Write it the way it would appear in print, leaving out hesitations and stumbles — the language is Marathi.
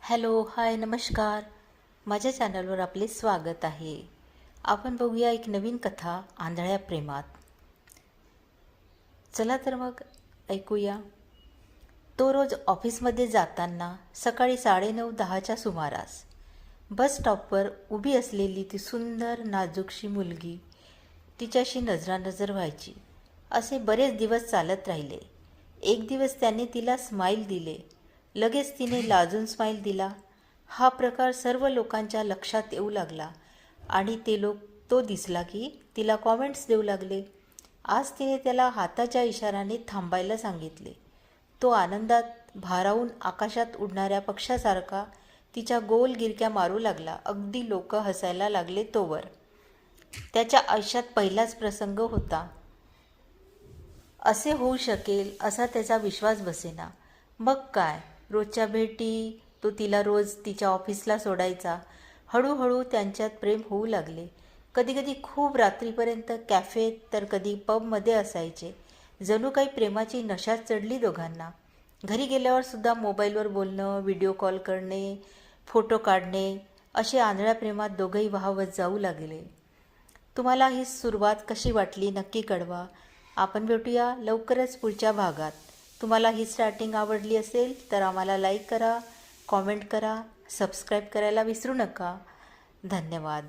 हॅलो, हाय, नमस्कार. माझ्या चॅनलवर आपले स्वागत आहे. आपण बघूया एक नवीन कथा आंधळ्या प्रेमात. चला तर मग ऐकूया. तो रोज ऑफिसमध्ये जाताना सकाळी 9:30-10च्या सुमारास बस स्टॉपवर उभी असलेली ती सुंदर नाजूकशी मुलगी तिच्याशी नजरानजर व्हायची. असे बरेच दिवस चालत राहिले. एक दिवस त्याने तिला स्माईल दिले. लगेच तिने लाजून स्माईल दिला. हा प्रकार सर्व लोकांच्या लक्षात येऊ लागला आणि ते लोक तो दिसला की तिला कॉमेंट्स देऊ लागले. आज तिने त्याला हाताच्या इशाराने थांबायला सांगितले. तो आनंदात भारावून आकाशात उडणाऱ्या पक्षासारखा तिच्या गोल गिरक्या मारू लागला. अगदी लोक हसायला लागले. तोवर त्याच्या आयुष्यात पहिलाच प्रसंग होता. असे होऊ शकेल असा त्याचा विश्वास बसेना. मग काय, रोजच्या भेटी तो तिला रोज तिच्या ऑफिसला सोडायचा. हळूहळू त्यांच्यात प्रेम होऊ लागले. कधीकधी खूप रात्रीपर्यंत कॅफेत तर कधी पबमध्ये असायचे. जणू काही प्रेमाची नशा चढली दोघांना. घरी गेल्यावर सुद्धा मोबाईलवर बोलणं, व्हिडिओ कॉल करणे, फोटो काढणे असे आंधळ्या प्रेमात दोघंही वाहवत जाऊ लागले. तुम्हाला ही सुरुवात कशी वाटली नक्की कळवा. आपण भेटूया लवकरच पुढच्या भागात. तुम्हाला ही स्टार्टिंग आवडली असेल तर आम्हाला लाईक करा, कॉमेंट करा, सबस्क्राईब करायला विसरू नका. धन्यवाद.